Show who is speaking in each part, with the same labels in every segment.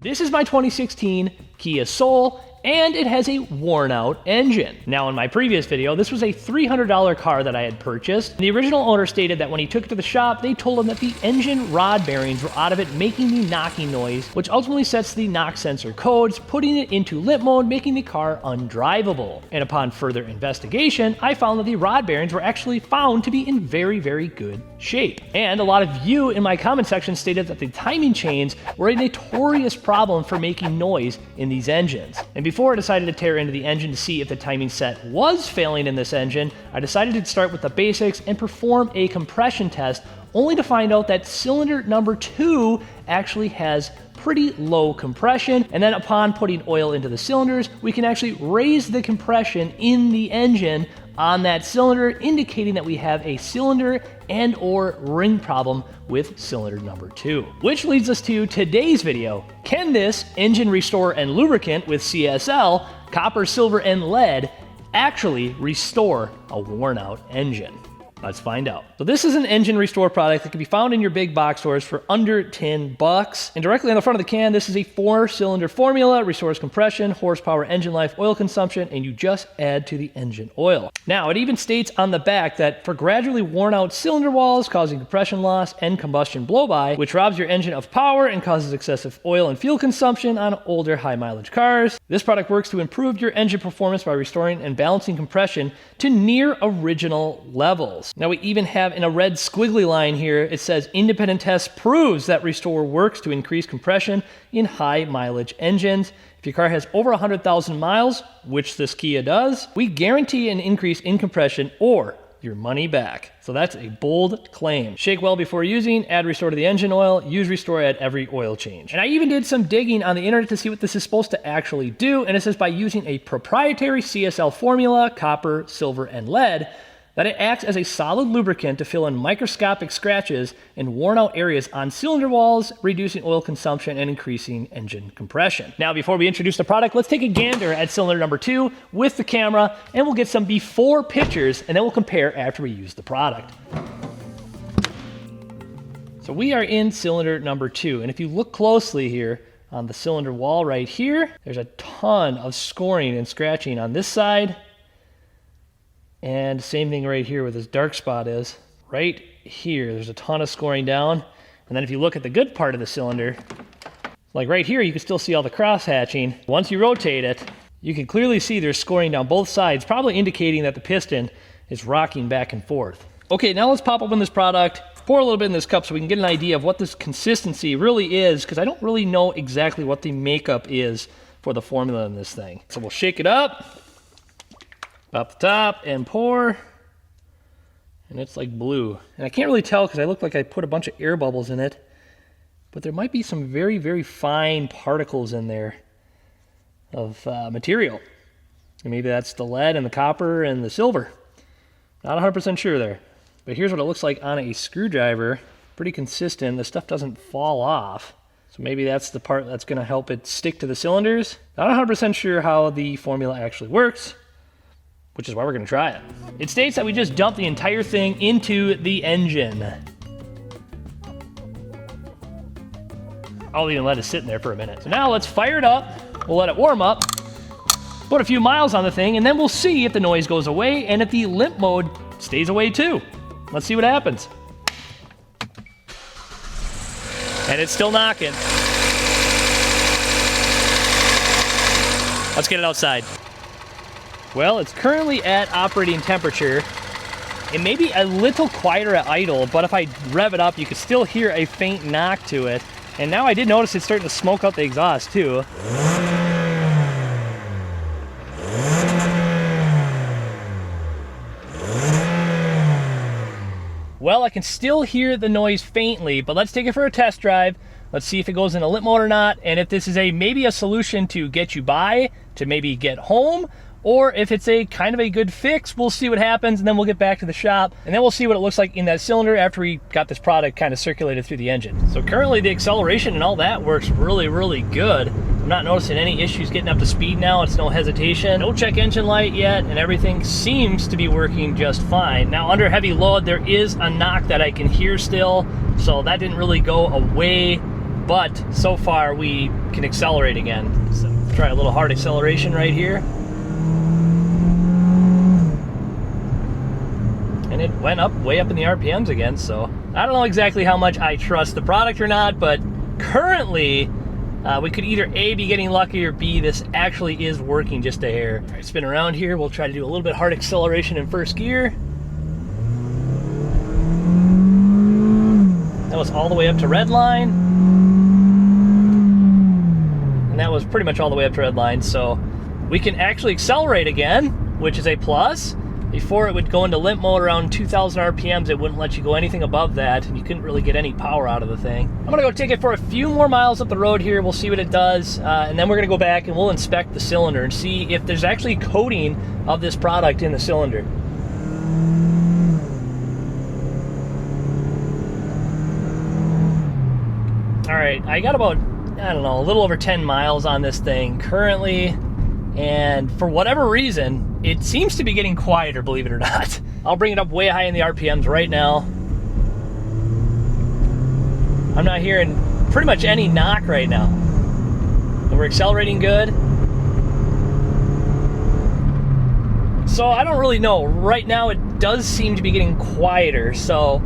Speaker 1: This is my 2016 Kia Soul, and it has a worn out engine. Now in my previous video, this was a $300 car that I had purchased. The original owner stated that when he took it to the shop, they told him that the engine rod bearings were out of it, making the knocking noise, which ultimately sets the knock sensor codes, putting it into limp mode, making the car undrivable. And upon further investigation, I found that the rod bearings were actually found to be in very, very good shape. And a lot of you in my comment section stated that the timing chains were a notorious problem for making noise in these engines. And before I decided to tear into the engine to see if the timing set was failing in this engine, I decided to start with the basics and perform a compression test, only to find out that cylinder number 2 actually has pretty low compression. And then upon putting oil into the cylinders, we can actually raise the compression in the engine on that cylinder, indicating that we have a cylinder and or ring problem with cylinder number 2. Which leads us to today's video. Can this engine restore and lubricant with CSL, copper, silver, and lead actually restore a worn out engine? Let's find out. So this is an engine restore product that can be found in your big box stores for under $10. And directly on the front of the can, this is a 4-cylinder formula, restores compression, horsepower, engine life, oil consumption, and you just add to the engine oil. Now, it even states on the back that for gradually worn out cylinder walls causing compression loss and combustion blowby, which robs your engine of power and causes excessive oil and fuel consumption on older high mileage cars, this product works to improve your engine performance by restoring and balancing compression to near original levels. Now we even have in a red squiggly line here, it says independent test proves that Restore works to increase compression in high mileage engines. If your car has over 100,000 miles, which this Kia does, we guarantee an increase in compression or your money back. So that's a bold claim. Shake well before using, add Restore to the engine oil, use Restore at every oil change. And I even did some digging on the internet to see what this is supposed to actually do, and it says by using a proprietary CSL formula, copper, silver, and lead, that it acts as a solid lubricant to fill in microscopic scratches in worn out areas on cylinder walls, reducing oil consumption and increasing engine compression. Now, before we introduce the product, let's take a gander at cylinder number 2 with the camera, and we'll get some before pictures, and then we'll compare after we use the product. So we are in cylinder number 2, and if you look closely here on the cylinder wall right here, there's a ton of scoring and scratching on this side. And same thing right here where this dark spot is. Right here, there's a ton of scoring down. And then if you look at the good part of the cylinder, like right here, you can still see all the cross hatching. Once you rotate it, you can clearly see there's scoring down both sides, probably indicating that the piston is rocking back and forth. Okay, now let's pop open this product, pour a little bit in this cup so we can get an idea of what this consistency really is, because I don't really know exactly what the makeup is for the formula in this thing. So we'll shake it up the top and pour, and it's like blue. And I can't really tell because I look like I put a bunch of air bubbles in it, but there might be some very, very fine particles in there of material. And maybe that's the lead and the copper and the silver. Not 100% sure there. But here's what it looks like on a screwdriver. Pretty consistent. The stuff doesn't fall off. So maybe that's the part that's going to help it stick to the cylinders. Not 100% sure how the formula actually works, which is why we're going to try it. It states that we just dump the entire thing into the engine. I'll even let it sit in there for a minute. So now let's fire it up. We'll let it warm up. Put a few miles on the thing, and then we'll see if the noise goes away and if the limp mode stays away too. Let's see what happens. And it's still knocking. Let's get it outside. Well, it's currently at operating temperature. It may be a little quieter at idle, but if I rev it up, you can still hear a faint knock to it. And now I did notice it's starting to smoke out the exhaust too. Well, I can still hear the noise faintly, but let's take it for a test drive. Let's see if it goes in a limp mode or not, and if this is maybe a solution to get you by, to maybe get home, or if it's a kind of a good fix. We'll see what happens, and then we'll get back to the shop, and then we'll see what it looks like in that cylinder after we got this product kind of circulated through the engine. So currently the acceleration and all that works really, really good. I'm not noticing any issues getting up to speed now. It's no hesitation. No check engine light yet, and everything seems to be working just fine. Now under heavy load, there is a knock that I can hear still, so that didn't really go away but so far we can accelerate again. So try a little hard acceleration right here. And it went up, way up in the RPMs again, so I don't know exactly how much I trust the product or not, but currently we could either A, be getting lucky, or B, this actually is working just a hair. All right, spin around here. We'll try to do a little bit hard acceleration in first gear. That was all the way up to red line. And that was pretty much all the way up to red line, so we can actually accelerate again, which is a plus. Before it would go into limp mode around 2,000 RPMs, it wouldn't let you go anything above that, and you couldn't really get any power out of the thing. I'm gonna go take it for a few more miles up the road here. We'll see what it does, and then we're gonna go back and we'll inspect the cylinder and see if there's actually coating of this product in the cylinder. All right, I got about, I don't know, a little over 10 miles on this thing currently, and for whatever reason, it seems to be getting quieter, believe it or not. I'll bring it up way high in the RPMs right now. I'm not hearing pretty much any knock right now. And we're accelerating good. So I don't really know. Right now it does seem to be getting quieter, so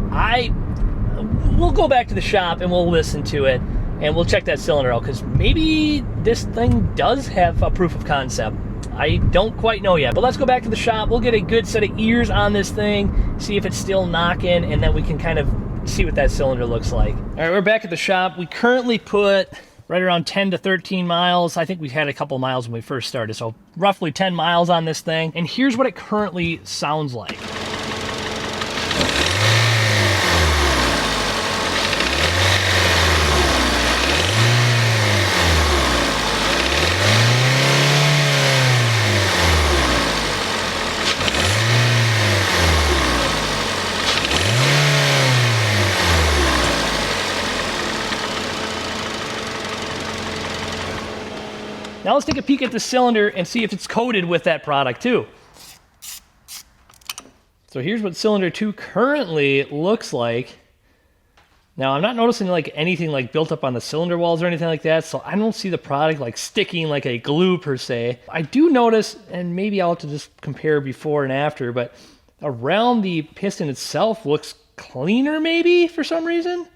Speaker 1: we'll go back to the shop and we'll listen to it and we'll check that cylinder out, because maybe this thing does have a proof of concept. I don't quite know yet, but let's go back to the shop. We'll get a good set of ears on this thing, see if it's still knocking, and then we can kind of see what that cylinder looks like. All right, we're back at the shop. We currently put right around 10 to 13 miles. I think we had a couple miles when we first started, so roughly 10 miles on this thing. And here's what it currently sounds like. Now let's take a peek at the cylinder and see if it's coated with that product too. So here's what cylinder 2 currently looks like. Now I'm not noticing like anything like built up on the cylinder walls or anything like that, so I don't see the product like sticking like a glue per se. I do notice, and maybe I'll have to just compare before and after, but around the piston itself looks cleaner maybe for some reason.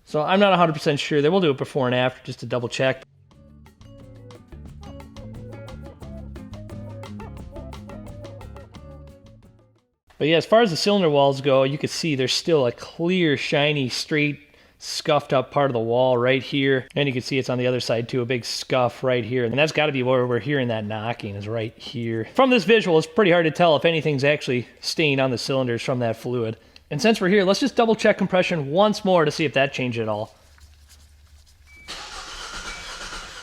Speaker 1: So I'm not 100% sure. Then we'll do it before and after just to double check. But yeah, as far as the cylinder walls go, you can see there's still a clear, shiny, straight, scuffed up part of the wall right here. And you can see it's on the other side too, a big scuff right here. And that's gotta be where we're hearing that knocking, is right here. From this visual, it's pretty hard to tell if anything's actually staying on the cylinders from that fluid. And since we're here, let's just double check compression once more to see if that changed at all.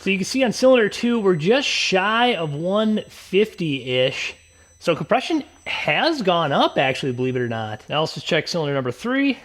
Speaker 1: So you can see on cylinder 2, we're just shy of 150-ish. So compression has gone up, actually, believe it or not. Now let's just check cylinder number 3.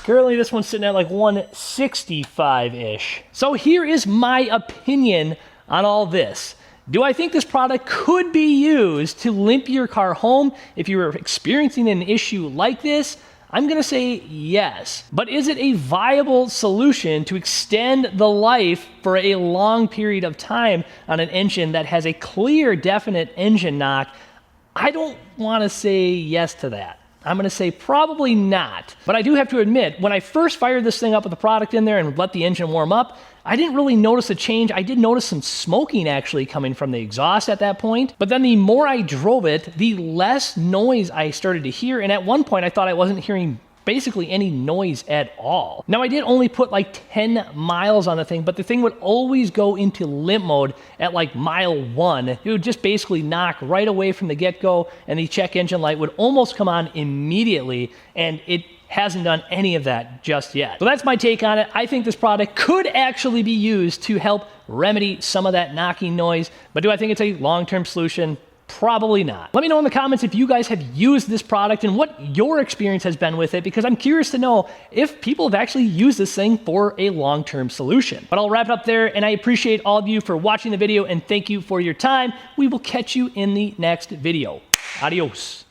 Speaker 1: Currently, this one's sitting at like 165-ish. So here is my opinion on all this. Do I think this product could be used to limp your car home if you were experiencing an issue like this? I'm gonna say yes. But is it a viable solution to extend the life for a long period of time on an engine that has a clear, definite engine knock? I don't wanna say yes to that. I'm gonna say probably not. But I do have to admit, when I first fired this thing up with the product in there and let the engine warm up, I didn't really notice a change. I did notice some smoking actually coming from the exhaust at that point. But then the more I drove it, the less noise I started to hear. And at one point, I thought I wasn't hearing basically any noise at all. Now I did only put like 10 miles on the thing, but the thing would always go into limp mode at like mile 1. It would just basically knock right away from the get-go, and the check engine light would almost come on immediately, and it hasn't done any of that just yet. So that's my take on it. I think this product could actually be used to help remedy some of that knocking noise, but do I think it's a long-term solution? Probably not. Let me know in the comments if you guys have used this product and what your experience has been with it, because I'm curious to know if people have actually used this thing for a long-term solution. But I'll wrap it up there, and I appreciate all of you for watching the video, and thank you for your time. We will catch you in the next video. Adios.